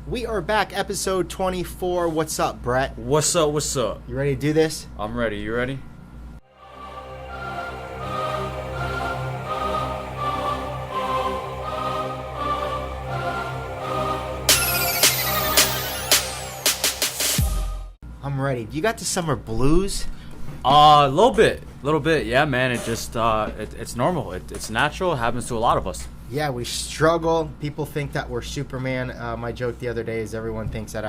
We are back, episode 24. What's up, Brett? What's up? You ready to do this? I'm ready. You ready? I'm ready. You got the summer blues? A little bit. Yeah, man. It just it's normal. It's natural. It happens to a lot of us. Yeah, we struggle. People think that we're Superman. My joke the other day is everyone thinks that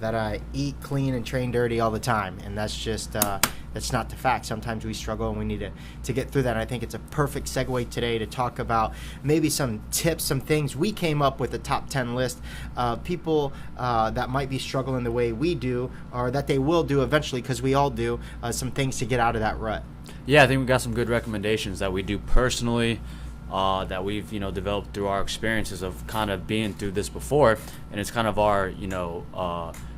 I eat clean and train dirty all the time, and that's just that's not the fact. Sometimes we struggle, and we need to get through that. And I think it's a perfect segue today to talk about maybe some tips, some things we came up with a top 10 list of people that might be struggling the way we do, or that they will do eventually, because we all do. Some things to get out of that rut. Yeah, I think we got some good recommendations that we do personally. That we've developed through our experiences of kind of being through this before, and it's kind of our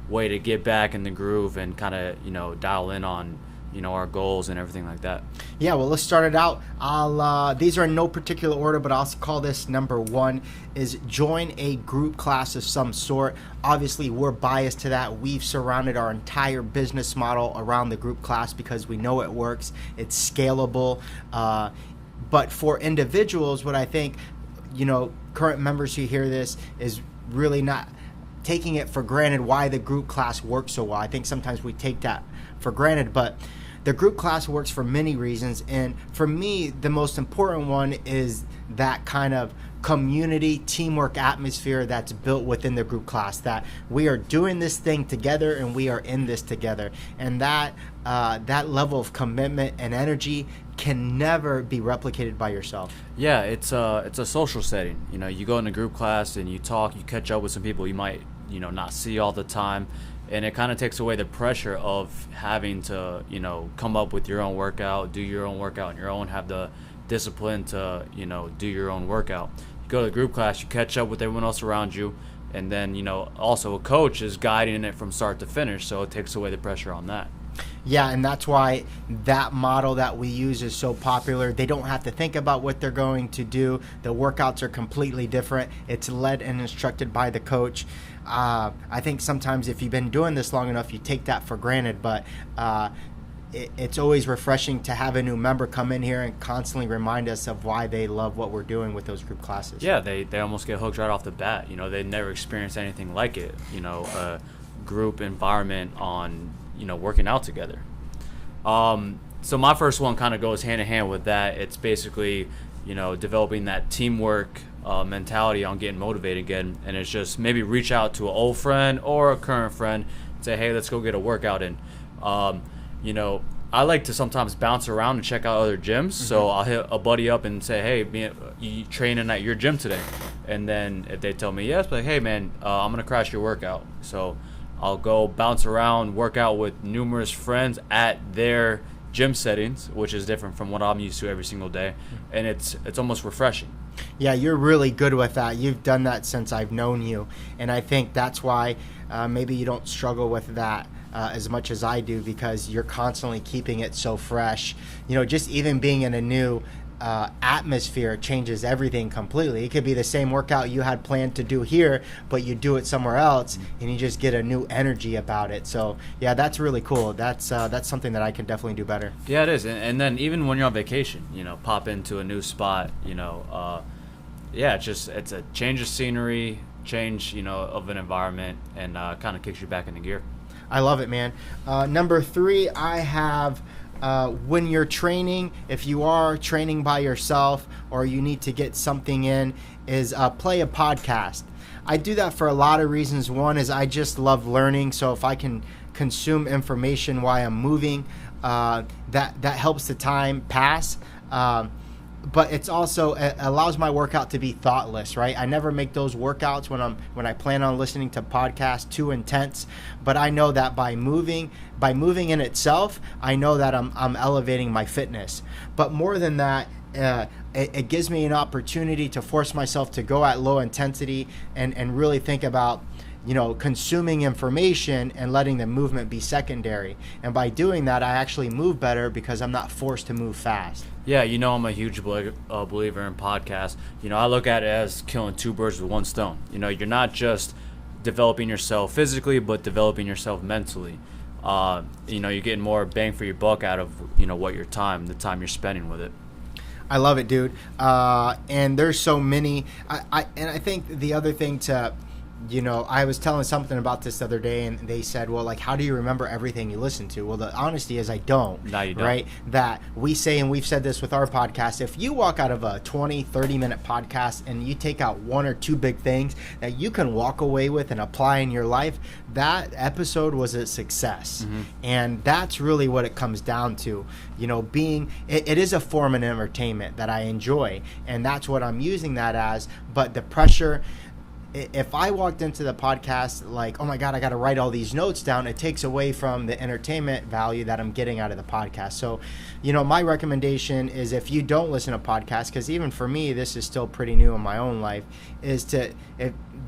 way to get back in the groove and kind of dial in on our goals and everything like that. Yeah, well, let's start it out. These are in no particular order, but I'll call this number one is join a group class of some sort. Obviously, we're biased to that. We've surrounded our entire business model around the group class because we know it works. It's scalable. But for individuals, what I think, current members who hear this is really not taking it for granted why the group class works so well. I think sometimes we take that for granted, but the group class works for many reasons. And for me, the most important one is that kind of community teamwork atmosphere that's built within the group class, that we are doing this thing together and we are in this together. And that level of commitment and energy can never be replicated by yourself. Yeah, it's a social setting. You go in a group class and you talk, you catch up with some people you might not see all the time, and it kind of takes away the pressure of having to come up with your own workout, do your own workout on your own, have the discipline to do your own workout. You go to the group class, you catch up with everyone else around you, and then also a coach is guiding it from start to finish, so it takes away the pressure on that. Yeah, and that's why that model that we use is so popular. They don't have to think about what they're going to do. The workouts are completely different. It's led and instructed by the coach. I think sometimes if you've been doing this long enough, you take that for granted, but it's always refreshing to have a new member come in here and constantly remind us of why they love what we're doing with those group classes. Yeah, they almost get hooked right off the bat. They never experienced anything like it, a group environment on working out together. So my first one kind of goes hand in hand with that. It's basically developing that teamwork mentality on getting motivated again, and it's just maybe reach out to an old friend or a current friend and say, hey, let's go get a workout in. I like to sometimes bounce around and check out other gyms. So I'll hit a buddy up and say, hey, you training at your gym today? And then if they tell me yes, like, hey man, I'm gonna crash your workout. So I'll go bounce around, work out with numerous friends at their gym settings, which is different from what I'm used to every single day, and it's almost refreshing. Yeah, you're really good with that. You've done that since I've known you, and I think that's why maybe you don't struggle with that as much as I do, because you're constantly keeping it so fresh. Just even being in a new atmosphere changes everything completely. It could be the same workout you had planned to do here, but you do it somewhere else and you just get a new energy about it. So yeah, that's really cool. That's something that I can definitely do better. Yeah, it is. And then even when you're on vacation, pop into a new spot, it's a change of scenery, change of an environment, and kind of kicks you back into gear. I love it, man. Number 3, I have when you're training, if you are training by yourself or you need to get something in, is play a podcast. I do that for a lot of reasons. One is I just love learning, so if I can consume information while I'm moving, that helps the time pass. But it's also, it allows my workout to be thoughtless, right? I never make those workouts when I plan on listening to podcasts too intense, but I know that by moving in itself, I know that I'm elevating my fitness. But more than that, it gives me an opportunity to force myself to go at low intensity and really think about consuming information and letting the movement be secondary. And by doing that, I actually move better because I'm not forced to move fast. Yeah, I'm a huge believer in podcasts. I look at it as killing two birds with one stone. You're not just developing yourself physically, but developing yourself mentally. You're getting more bang for your buck out of, the time you're spending with it. I love it, dude. And there's so many. I think the other thing to, I was telling something about this the other day, and they said, well, like, how do you remember everything you listen to? Well, the honesty is I don't. No, you don't. Right? That we say, and we've said this with our podcast, if you walk out of a 20, 30-minute podcast and you take out one or two big things that you can walk away with and apply in your life, that episode was a success. Mm-hmm. And that's really what it comes down to. It is a form of entertainment that I enjoy, and that's what I'm using that as. But the pressure, if I walked into the podcast like, oh my God, I got to write all these notes down, it takes away from the entertainment value that I'm getting out of the podcast. So, my recommendation is, if you don't listen to podcasts, because even for me, this is still pretty new in my own life, is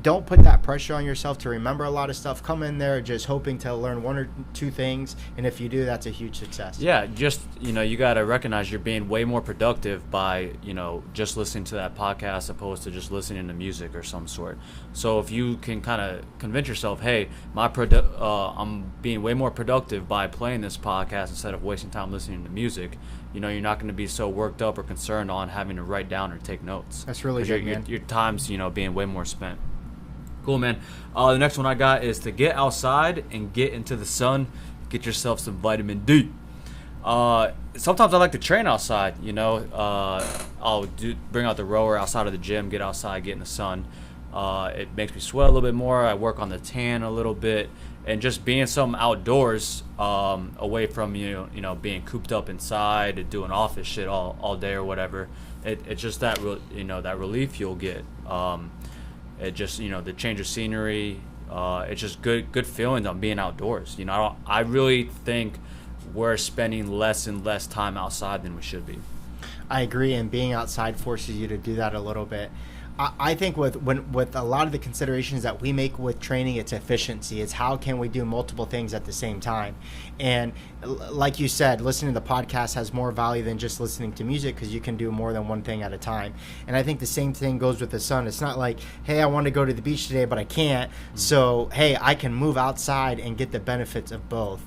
don't put that pressure on yourself to remember a lot of stuff. Come in there just hoping to learn one or two things, and if you do, that's a huge success. Yeah, just, you got to recognize you're being way more productive by, just listening to that podcast opposed to just listening to music or some sort. So if you can kind of convince yourself, hey, I'm being way more productive by playing this podcast instead of wasting time listening to music, you're not going to be so worked up or concerned on having to write down or take notes. That's really good, man. Your time's, being way more spent. Cool, man. The next one I got is to get outside and get into the sun. Get yourself some vitamin D. Sometimes I like to train outside. I'll bring out the rower outside of the gym, get outside, get in the sun. It makes me sweat a little bit more. I work on the tan a little bit, and just being some outdoors, away from being cooped up inside and doing office shit all day or whatever. It's just that that relief you'll get. It just, the change of scenery, it's just good feelings on being outdoors. I really think we're spending less and less time outside than we should be. I agree, and being outside forces you to do that a little bit. I think with a lot of the considerations that we make with training, it's efficiency. It's how can we do multiple things at the same time. And like you said, listening to the podcast has more value than just listening to music, because you can do more than one thing at a time. And I think the same thing goes with the sun. It's not like, hey, I want to go to the beach today, but I can't. So, hey, I can move outside and get the benefits of both.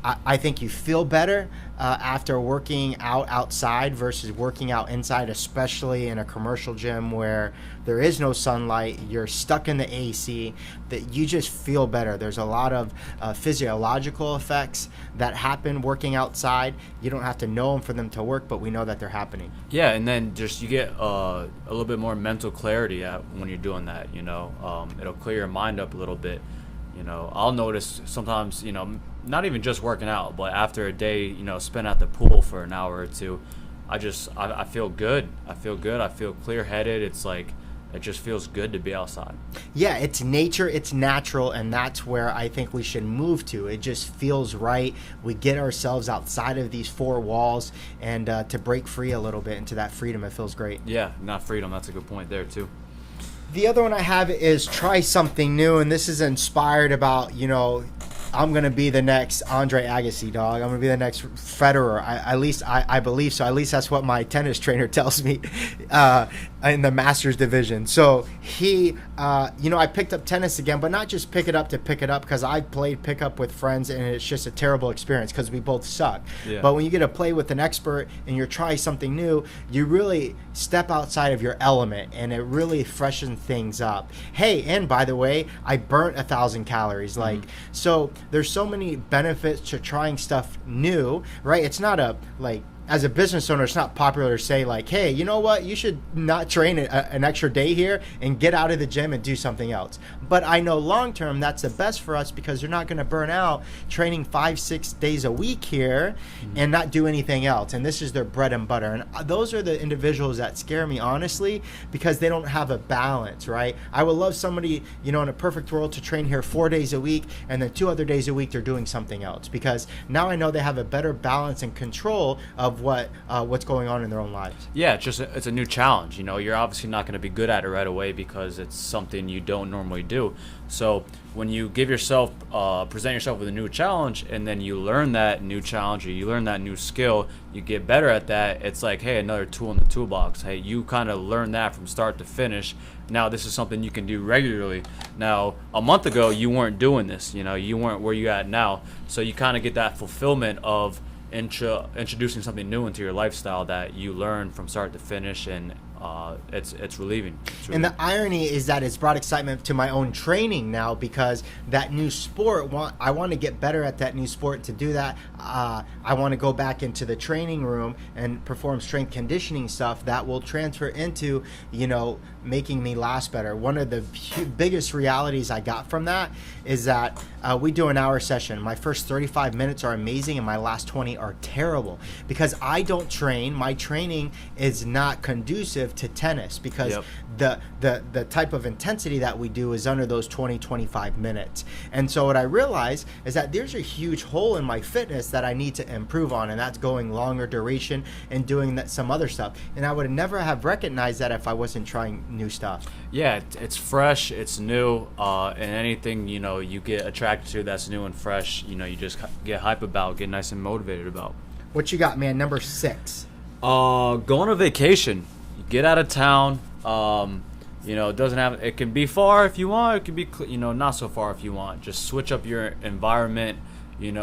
I think you feel better after working out outside versus working out inside, especially in a commercial gym where there is no sunlight, you're stuck in the AC, that you just feel better. There's a lot of physiological effects that happen working outside. You don't have to know them for them to work, but we know that they're happening. Yeah, and then just you get a little bit more mental clarity when you're doing that. It'll clear your mind up a little bit. I'll notice sometimes, not even just working out, but after a day, spent at the pool for an hour or two, I feel good. I feel clear-headed. It's like, it just feels good to be outside. Yeah, it's nature, it's natural, and that's where I think we should move to. It just feels right. We get ourselves outside of these four walls, and to break free a little bit into that freedom, it feels great. Yeah, not freedom. That's a good point there, too. The other one I have is try something new, and this is inspired about, I'm going to be the next Andre Agassi, dog. I'm going to be the next Federer. At least I believe so. At least that's what my tennis trainer tells me in the Masters division. So he, I picked up tennis again, but not just pick it up to pick it up, because I played pickup with friends, and it's just a terrible experience because we both suck. Yeah. But when you get to play with an expert and you're trying something new, you really step outside of your element, and it really freshens things up. Hey, and by the way, I burnt 1,000 calories. So there's so many benefits to trying stuff new, right? It's not as a business owner, it's not popular to say like, hey, you know what? You should not train an extra day here and get out of the gym and do something else. But I know long term that's the best for us, because they're not going to burn out training 5-6 days a week here and not do anything else. And this is their bread and butter. And those are the individuals that scare me, honestly, because they don't have a balance, right? I would love somebody, in a perfect world, to train here 4 days a week, and then 2 other days a week they're doing something else, because now I know they have a better balance and control of of what's going on in their own lives. Yeah, it's a new challenge. You're obviously not going to be good at it right away because it's something you don't normally do. So when you present yourself with a new challenge, and then you learn that new challenge, or you learn that new skill, you get better at that. It's like, hey, another tool in the toolbox. Hey, you kind of learn that from start to finish. Now this is something you can do regularly. Now a month ago you weren't doing this. You weren't where you at now. So you kind of get that fulfillment of introducing something new into your lifestyle that you learn from start to finish, and it's relieving. And the irony is that it's brought excitement to my own training now, because that new sport, I want to get better at that new sport. To do that, I want to go back into the training room and perform strength conditioning stuff that will transfer into, making me last better. One of the biggest realities I got from that is that we do an hour session. My first 35 minutes are amazing and my last 20 are terrible, because I don't train. My training is not conducive to tennis, because the type of intensity that we do is under those 20-25 minutes. And so what I realized is that there's a huge hole in my fitness that I need to improve on, and that's going longer duration and doing some other stuff. And I would never have recognized that if I wasn't trying new stuff. Yeah, it's fresh, it's new, and anything you get attracted to that's new and fresh, you just get hype about, get nice and motivated about. What you got, man? Number 6. Go on a vacation. Get out of town. It doesn't have. It can be far if you want. It can be not so far if you want. Just switch up your environment. Get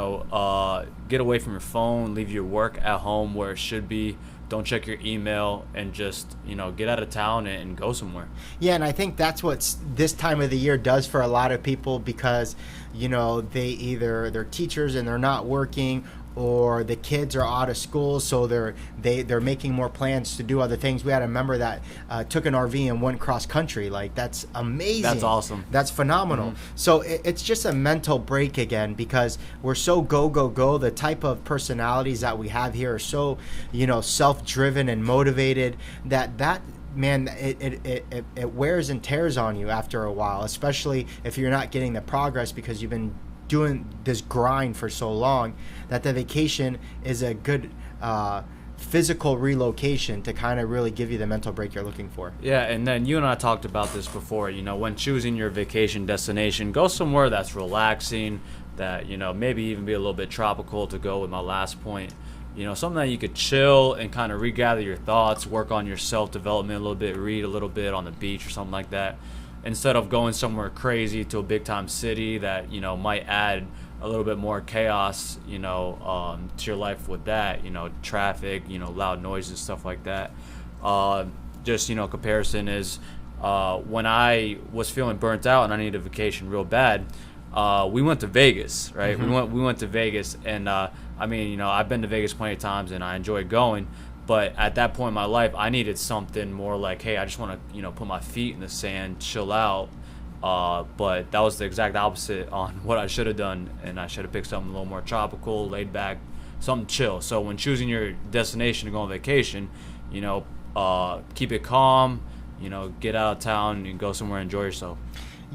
away from your phone. Leave your work at home where it should be. Don't check your email, and just get out of town and go somewhere. Yeah, and I think that's what this time of the year does for a lot of people, because they're teachers and they're not working, or the kids are out of school, so they're making more plans to do other things. We had a member that took an RV and went cross country. Like, that's amazing. That's awesome. That's phenomenal. Mm-hmm. So it's just a mental break again, because we're so go. The type of personalities that we have here are so self-driven and motivated that man, it wears and tears on you after a while, especially if you're not getting the progress because you've been doing this grind for so long. That the vacation is a good physical relocation to kind of really give you the mental break you're looking for. Yeah, and then you and I talked about this before. When choosing your vacation destination, go somewhere that's relaxing, that maybe even be a little bit tropical, to go with my last point. Something that you could chill and kind of regather your thoughts, work on your self-development a little bit, read a little bit on the beach or something like that, instead of going somewhere crazy to a big-time city that might add a little bit more chaos to your life with that, traffic, loud noises, stuff like that. Comparison is when I was feeling burnt out and I needed a vacation real bad, we went to Vegas, right? Mm-hmm. We went to Vegas, and I've been to Vegas plenty of times and I enjoy going. But at that point in my life, I needed something more like, hey, I just want to, put my feet in the sand, chill out. But that was the exact opposite on what I should have done, and I should have picked something a little more tropical, laid back, something chill. So when choosing your destination to go on vacation, keep it calm, get out of town and go somewhere and enjoy yourself.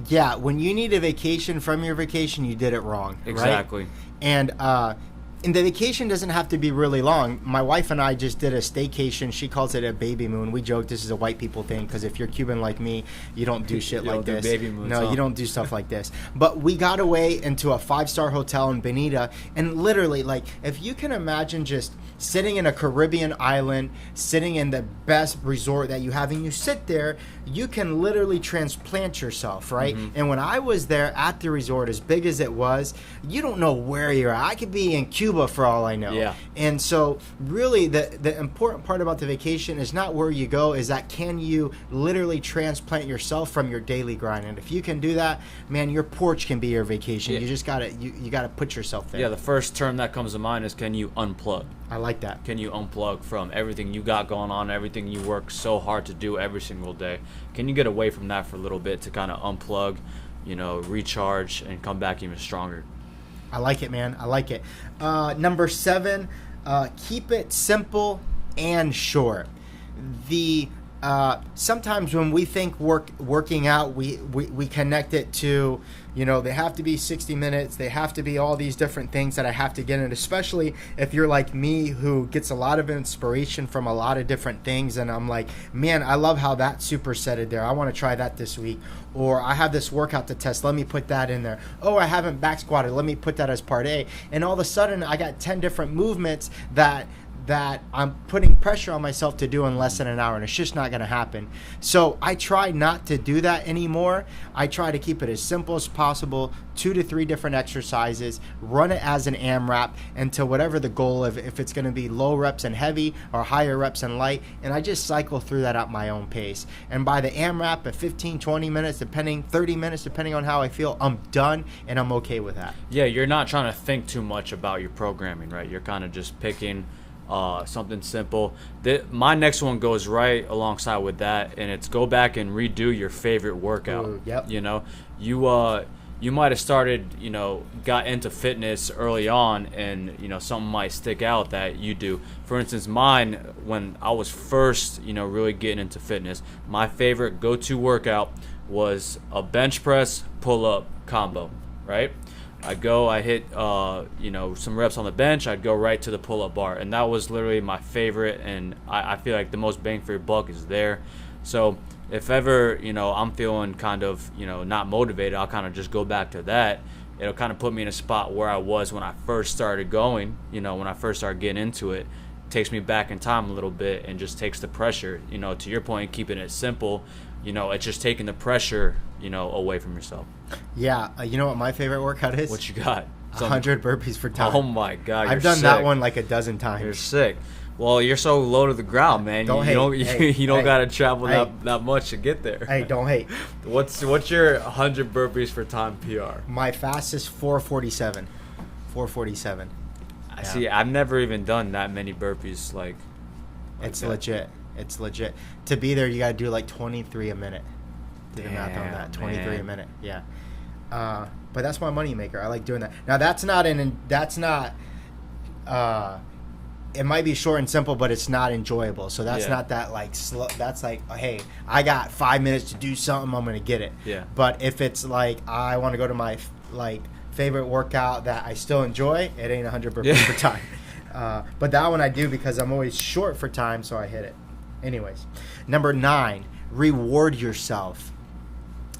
Yeah, when you need a vacation from your vacation, you did it wrong. Exactly. Right? And the vacation doesn't have to be really long. My wife and I just did a staycation. She calls it a baby moon. We joke this is a white people thing, because if you're Cuban like me, you don't do shit like this. Baby moons, no, you don't do stuff like this. But we got away into a 5-star hotel in Bonita, and literally, like, if you can imagine just sitting in a Caribbean island, sitting in the best resort that you have, and you sit there, you can literally transplant yourself, right? Mm-hmm. And when I was there at the resort, as big as it was, you don't know where you're at. I could be in Cuba for all I know. Yeah. And so really the important part about the vacation is not where you go, is that can you literally transplant yourself from your daily grind. And if you can do that, man, your porch can be your vacation. Yeah. You just gotta you gotta put yourself there. Yeah, the first term that comes to mind is, can you unplug? I like that. Can you unplug from everything you got going on, everything you work so hard to do every single day? Can you get away from that for a little bit to kind of unplug, recharge, and come back even stronger? I like it, man. I like it. Number 7, keep it simple and short. The Sometimes when we think working out, we connect it to, they have to be 60 minutes. They have to be all these different things that I have to get in, especially if you're like me who gets a lot of inspiration from a lot of different things. And I'm like, man, I love how that supersetted there. I want to try that this week. Or I have this workout to test. Let me put that in there. Oh, I haven't back squatted. Let me put that as part A. And all of a sudden I got 10 different movements that I'm putting pressure on myself to do in less than an hour, and it's just not going to happen. So I try not to do that anymore. I try to keep it as simple as possible, 2 to 3 different exercises, run it as an AMRAP until whatever the goal of, if it's going to be low reps and heavy or higher reps and light, and I just cycle through that at my own pace. And by the AMRAP at 15, 20 minutes, 30 minutes, depending on how I feel, I'm done, and I'm okay with that. Yeah, you're not trying to think too much about your programming, right? You're kind of just picking something simple. My next one goes right alongside with that, and it's go back and redo your favorite workout. Ooh, yep. You might have started, got into fitness early on, and something might stick out that you do. For instance, mine, when I was first really getting into fitness, my favorite go-to workout was a bench press pull-up combo, right? I hit some reps on the bench. I'd go right to the pull-up bar, and that was literally my favorite, and I feel like the most bang for your buck is there. So if ever I'm feeling kind of not motivated, I'll kind of just go back to that. It'll kind of put me in a spot where I was when I first started going, when I first started getting into it. Takes me back in time a little bit and just takes the pressure, to your point, keeping it simple. It's just taking the pressure away from yourself. Yeah, you know what my favorite workout is? What you got? 100 burpees per time. Oh my God, I've done that one like a dozen times. You're sick. Well, you're so low to the ground, man. You don't gotta travel that much to get there. Hey, don't hate. What's your 100 burpees per time PR? My fastest 447. 447. Yeah. See, I've never even done that many burpees. It's legit. It's legit. To be there, you gotta do like 23 a minute. Did the math on that. 23 a minute. Yeah. But that's my money maker. I like doing that. Now it might be short and simple, but it's not enjoyable. So that's not that like slow. That's like, hey, I got 5 minutes to do something. I'm gonna get it. Yeah. But if it's like I want to go to my favorite workout that I still enjoy, it ain't 100 burpees per time. But that one I do because I'm always short for time, so I hit it. Anyways, number 9, reward yourself.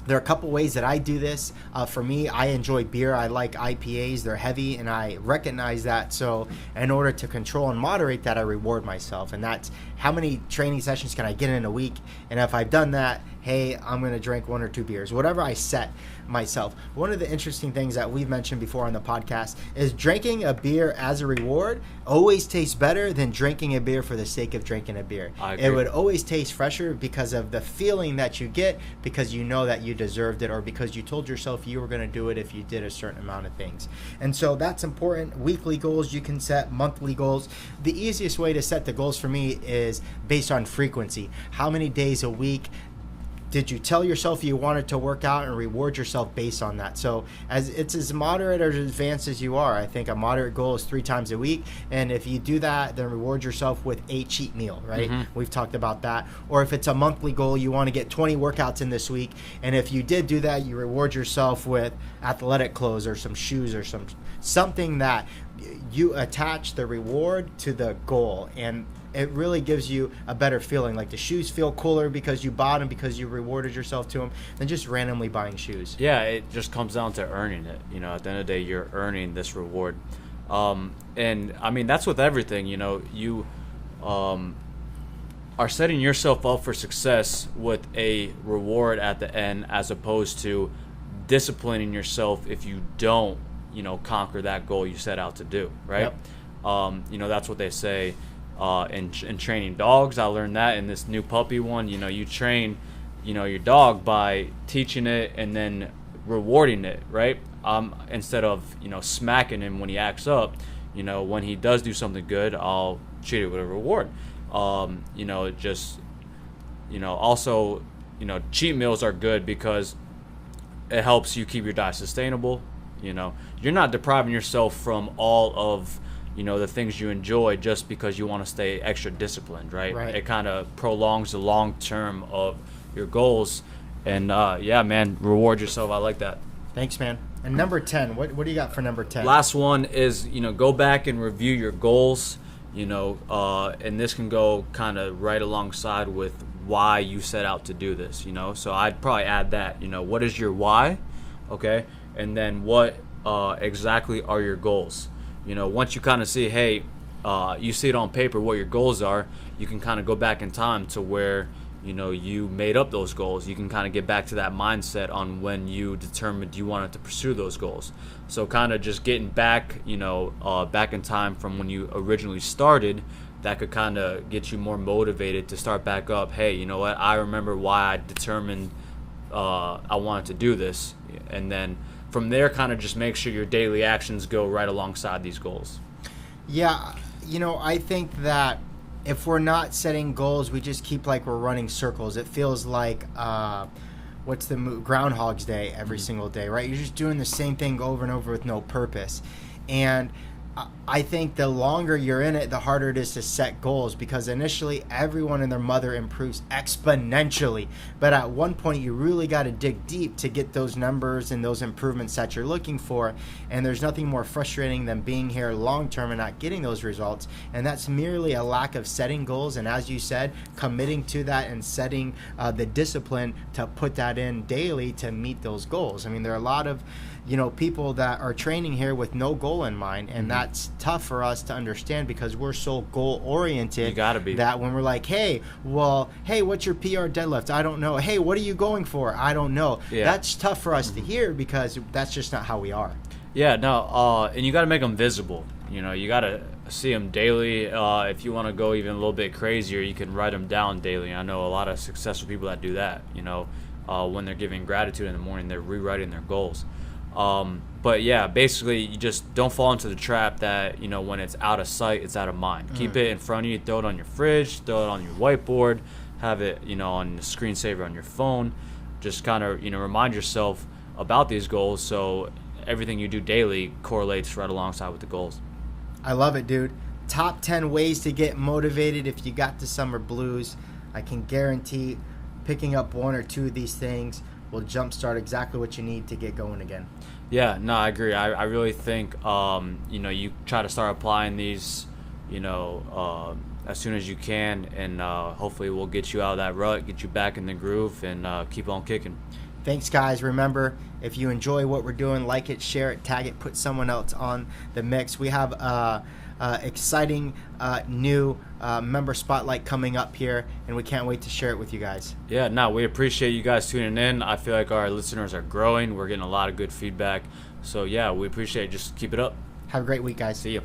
There are a couple ways that I do this. For me, I enjoy beer. I like IPAs. They're heavy, and I recognize that. So in order to control and moderate that, I reward myself. And that's how many training sessions can I get in a week? And if I've done that, hey, I'm going to drink 1 or 2 beers, whatever I set myself. One of the interesting things that we've mentioned before on the podcast is drinking a beer as a reward always tastes better than drinking a beer for the sake of drinking a beer. I agree. It would always taste fresher because of the feeling that you get, because you know that you deserved it, or because you told yourself you were going to do it if you did a certain amount of things. And so that's important. Weekly goals you can set, monthly goals. The easiest way to set the goals for me is based on frequency. How many days a week did you tell yourself you wanted to work out, and reward yourself based on that? So it's as moderate or as advanced as you are. I think a moderate goal is 3 times a week. And if you do that, then reward yourself with a cheat meal, right? Mm-hmm. We've talked about that. Or if it's a monthly goal, you want to get 20 workouts in this week. And if you did do that, you reward yourself with athletic clothes or some shoes or something that you attach the reward to the goal. And it really gives you a better feeling. Like the shoes feel cooler because you bought them, because you rewarded yourself to them, than just randomly buying shoes. Yeah, it just comes down to earning it. At the end of the day, you're earning this reward. And I mean, that's with everything. You are setting yourself up for success with a reward at the end, as opposed to disciplining yourself if you don't, conquer that goal you set out to do, right? Yep. That's what they say. In training dogs, I learned that in this new puppy one. You train, your dog by teaching it and then rewarding it, right? Instead of smacking him when he acts up. When he does do something good, I'll treat it with a reward. Also, cheat meals are good because it helps you keep your diet sustainable. You're not depriving yourself from all of the things you enjoy just because you want to stay extra disciplined, right? Right. It kind of prolongs the long term of your goals. And yeah, man, reward yourself. I like that. Thanks, man. And number 10, what do you got for number 10? Last one is, go back and review your goals, and this can go kind of right alongside with why you set out to do this, So I'd probably add that, what is your why? Okay. And then what exactly are your goals? Once you kind of see, hey, you see it on paper what your goals are, you can kind of go back in time to where you made up those goals. You can kind of get back to that mindset on when you determined you wanted to pursue those goals. So kind of just getting back, back in time from when you originally started, that could kind of get you more motivated to start back up. Hey, you know what? I remember why I determined I wanted to do this. And then from there, kind of just make sure your daily actions go right alongside these goals. Yeah, I think that if we're not setting goals, we just keep like we're running circles. It feels like what's the Groundhog's Day every single day, right? You're just doing the same thing over and over with no purpose. And I think the longer you're in it, the harder it is to set goals, because initially everyone and their mother improves exponentially. But at one point, you really got to dig deep to get those numbers and those improvements that you're looking for. And there's nothing more frustrating than being here long term and not getting those results. And that's merely a lack of setting goals. And as you said, committing to that and setting the discipline to put that in daily to meet those goals. I mean, there are a lot of people that are training here with no goal in mind, and that's tough for us to understand because we're so goal oriented. You gotta be. That when we're like, hey, what's your PR deadlift? I don't know. Hey, what are you going for? I don't know. Yeah. That's tough for us to hear because that's just not how we are. Yeah, no, and you got to make them visible. You got to see them daily. If you want to go even a little bit crazier, you can write them down daily. I know a lot of successful people that do that. When they're giving gratitude in the morning, they're rewriting their goals. But yeah, basically you just don't fall into the trap that, when it's out of sight, it's out of mind. Keep it in front of you, throw it on your fridge, throw it on your whiteboard, have it, on the screensaver on your phone. Just kind of, remind yourself about these goals so everything you do daily correlates right alongside with the goals. I love it, dude. Top 10 ways to get motivated if you got the summer blues. I can guarantee picking up one or two of these things will jumpstart exactly what you need to get going again. Yeah, no, I agree. I really think, you try to start applying these, as soon as you can, and hopefully we'll get you out of that rut, get you back in the groove, and keep on kicking. Thanks, guys. Remember, if you enjoy what we're doing, like it, share it, tag it, put someone else on the mix. We have exciting new member spotlight coming up here, and we can't wait to share it with you guys. Yeah, no, we appreciate you guys tuning in. I feel like our listeners are growing. We're getting a lot of good feedback. So yeah, we appreciate it. Just keep it up. Have a great week, guys. See you.